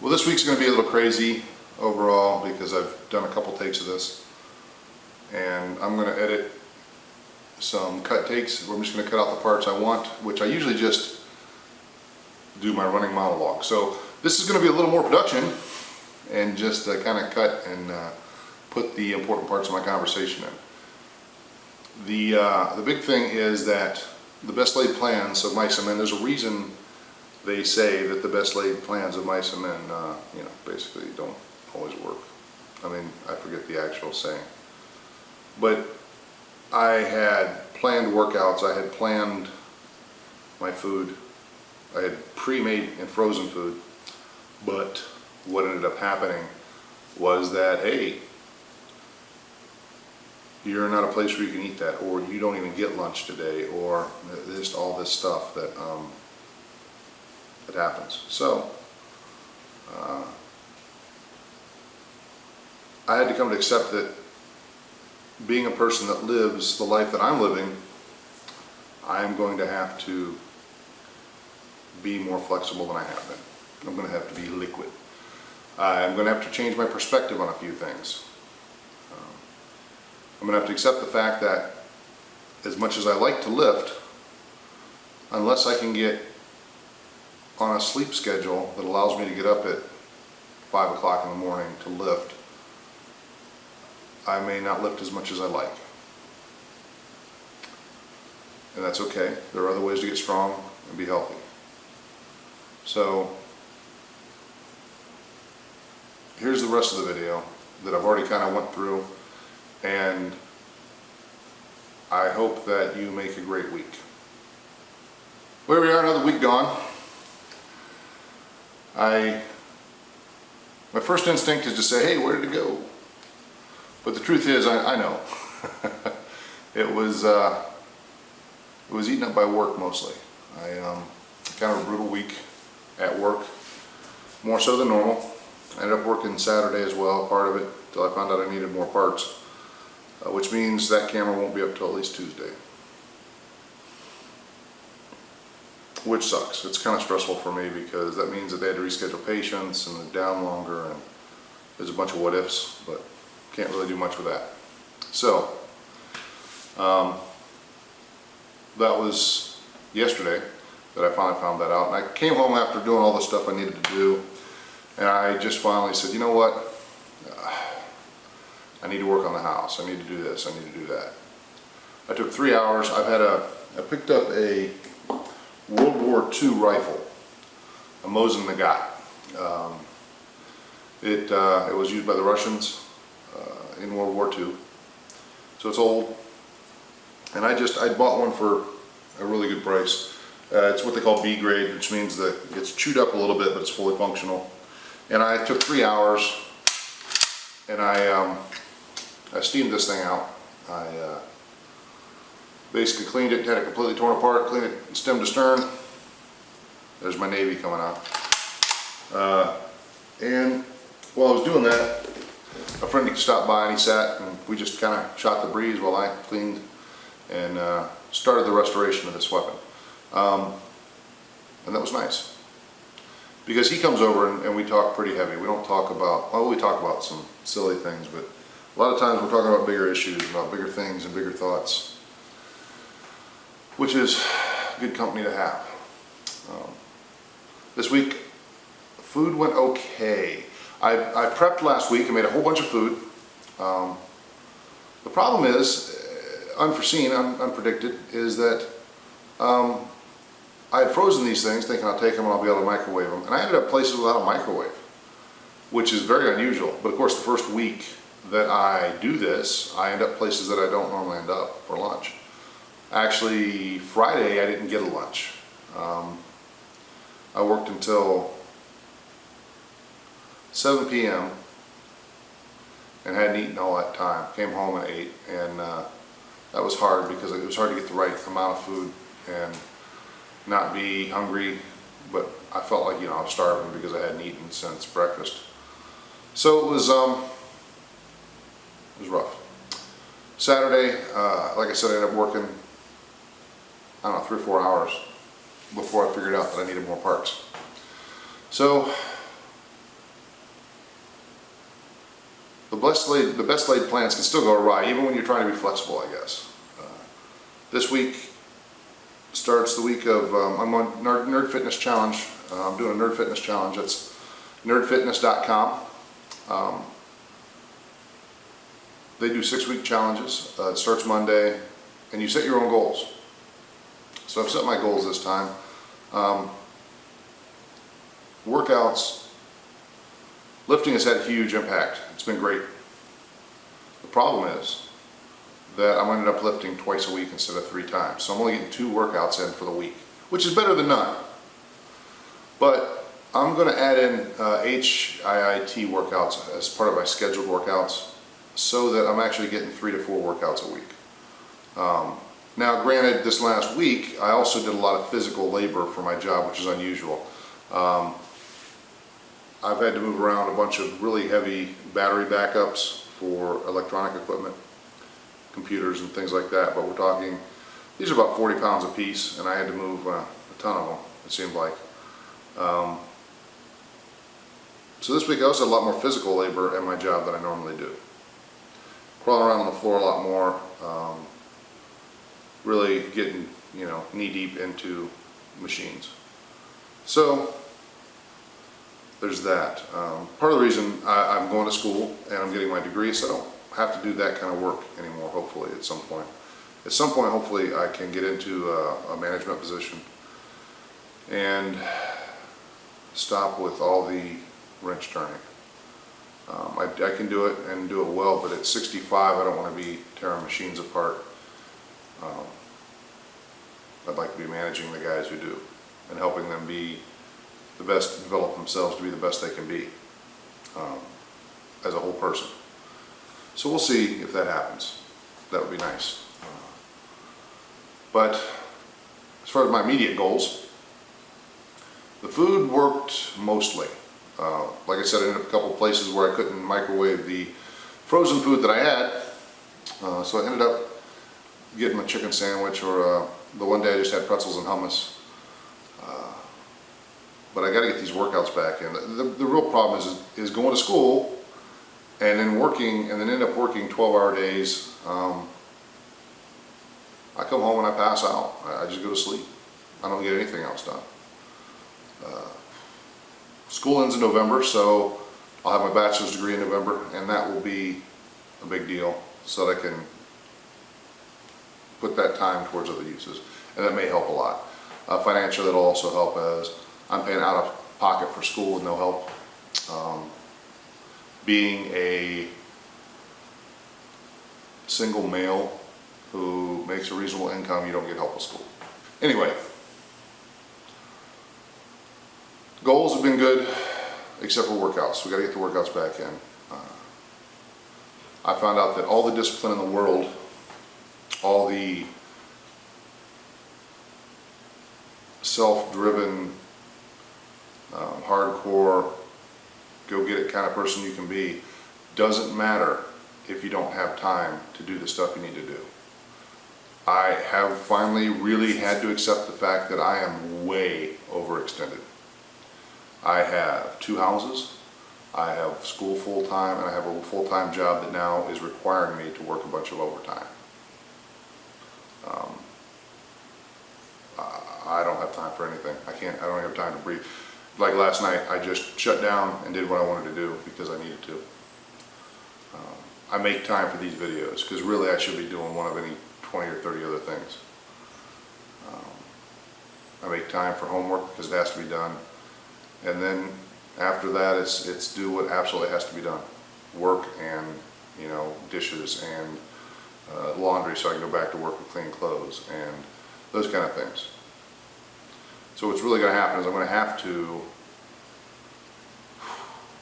Well, this week's going to be a little crazy overall because I've done a couple takes of this, and I'm going to edit some cut takes. I'm just going to cut out the parts I want, which I usually just do my running monologue. So this is going to be a little more production and just kind of cut and put the important parts of my conversation in. The big thing is that the best laid plans of mice and men, there's a reason they say that the best laid plans of mice and men, basically don't always work. I mean, I forget the actual saying. But I had planned workouts, I had planned my food, I had pre-made and frozen food, but what ended up happening was that, hey, you're not a place where you can eat that, or you don't even get lunch today, or just all this stuff that that happens. So I had to come to accept that being a person that lives the life that I'm living, I'm going to have to be more flexible than I have been. I'm going to have to be liquid. I'm going to have to change my perspective on a few things. I'm going to have to accept the fact that as much as I like to lift, unless I can get on a sleep schedule that allows me to get up at 5 o'clock in the morning to lift, I may not lift as much as I like. And that's okay. There are other ways to get strong and be healthy. So here's the rest of the video that I've already kind of went through, and I hope that you make a great week. Where we are, another week gone. My first instinct is to say, hey, where did it go? But the truth is, I know. It was eaten up by work mostly. Kind of a brutal week at work, more so than normal. I ended up working Saturday as well, part of it, until I found out I needed more parts, which means that camera won't be up till at least Tuesday. Which sucks. It's kind of stressful for me because that means that they had to reschedule patients and they're down longer, and there's a bunch of what ifs, but can't really do much with that. So that was yesterday that I finally found that out, and I came home after doing all the stuff I needed to do, and I just finally said, you know what, I need to work on the house, I need to do this, I need to do that. I took 3 hours. I picked up a World War II rifle, a Mosin Nagant. It was used by the Russians in World War II, so it's old, and I bought one for a really good price. It's what they call B grade, which means that it's chewed up a little bit, but it's fully functional. And I took 3 hours, and I steamed this thing out. I basically cleaned it, had it completely torn apart, cleaned it stem to stern. There's my Navy coming out. And while I was doing that, a friend stopped by and he sat, and we just kind of shot the breeze while I cleaned and started the restoration of this weapon. And that was nice, because he comes over and we talk pretty heavy. We don't talk about, well, we talk about some silly things, but a lot of times we're talking about bigger issues, about bigger things and bigger thoughts, which is good company to have. This week, food went okay. I prepped last week and made a whole bunch of food. The problem is, unforeseen, unpredicted, is that I had frozen these things thinking I'll take them and I'll be able to microwave them, and I ended up places without a microwave, which is very unusual. But of course, the first week that I do this, I end up places that I don't normally end up for lunch. Actually, Friday I didn't get a lunch. I worked until 7 p.m. and hadn't eaten all that time. Came home and ate, and that was hard because it was hard to get the right amount of food and not be hungry, but I felt like, I was starving because I hadn't eaten since breakfast. So it was rough. Saturday, like I said, I ended up working, I don't know, 3 or 4 hours before I figured out that I needed more parts. So the best laid plans can still go awry, even when you're trying to be flexible, I guess. This week starts the week of, I'm on Nerd Fitness Challenge. I'm doing a Nerd Fitness Challenge. It's nerdfitness.com. They do 6-week challenges. It starts Monday, and you set your own goals. So I've set my goals this time. Workouts, lifting has had a huge impact. It's been great. The problem is that I'm ended up lifting twice a week instead of 3 times. So I'm only getting 2 workouts in for the week, which is better than none. But I'm going to add in HIIT workouts as part of my scheduled workouts so that I'm actually getting 3 to 4 workouts a week. Now granted, this last week I also did a lot of physical labor for my job, which is unusual. I've had to move around a bunch of really heavy battery backups for electronic equipment, computers and things like that, but we're talking, these are about 40 pounds a piece, and I had to move a ton of them, it seemed like. So this week I also had a lot more physical labor at my job than I normally do. Crawling around on the floor a lot more, really getting, knee deep into machines. So there's that. Part of the reason I'm going to school and I'm getting my degree, so I don't have to do that kind of work anymore, hopefully, at some point. At some point, hopefully, I can get into a management position and stop with all the wrench turning. I can do it and do it well, but at 65, I don't want to be tearing machines apart. I'd like to be managing the guys who do and helping them be the best, develop themselves to be the best they can be as a whole person. So we'll see if that happens. That would be nice. But as far as my immediate goals, the food worked mostly. Like I said, I ended up a couple places where I couldn't microwave the frozen food that I had. So I ended up getting a chicken sandwich, or the one day I just had pretzels and hummus. But I got to get these workouts back in. The real problem is going to school and then working, and then end up working 12-hour days. I come home and I pass out. I just go to sleep. I don't get anything else done. School ends in November, so I'll have my bachelor's degree in November, and that will be a big deal, so that I can put that time towards other uses, and that may help a lot. Financially, it'll also help, as I'm paying out of pocket for school with no help. Being a single male who makes a reasonable income, you don't get help with school. Anyway, goals have been good, except for workouts. We got to get the workouts back in. I found out that all the discipline in the world, all the self-driven, hardcore, go-get-it kind of person you can be, doesn't matter if you don't have time to do the stuff you need to do. I have finally really had to accept the fact that I am way overextended. I have 2 houses, I have school full-time, and I have a full-time job that now is requiring me to work a bunch of overtime. I don't have time for anything. I don't have time to breathe. Like last night, I just shut down and did what I wanted to do because I needed to. I make time for these videos because really I should be doing one of any 20 or 30 other things. I make time for homework because it has to be done. And then after that, it's do what absolutely has to be done. Work and, dishes and laundry so I can go back to work with clean clothes and those kind of things. So what's really going to happen is I'm going to have to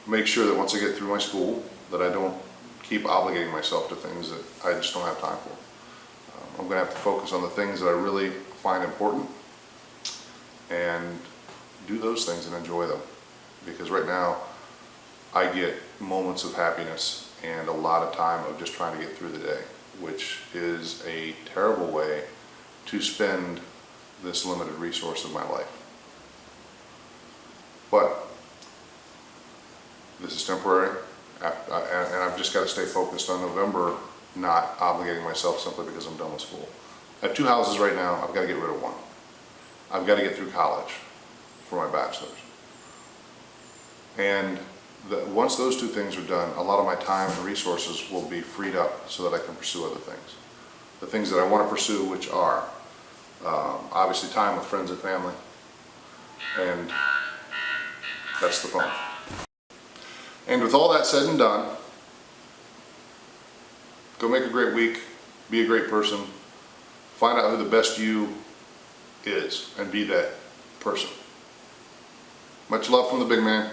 make sure that once I get through my school that I don't keep obligating myself to things that I just don't have time for. I'm going to have to focus on the things that I really find important and do those things and enjoy them. Because right now I get moments of happiness and a lot of time of just trying to get through the day, which is a terrible way to spend this limited resource of my life. But this is temporary, And I've just got to stay focused on November, not obligating myself simply because I'm done with school. I have 2 houses right now. I've got to get rid of one. I've got to get through college for my bachelor's. And once those 2 things are done, a lot of my time and resources will be freed up so that I can pursue other things. The things that I want to pursue, which are obviously time with friends and family, and that's the phone. And with all that said and done, go make a great week, be a great person, find out who the best you is, and be that person. Much love from the big man.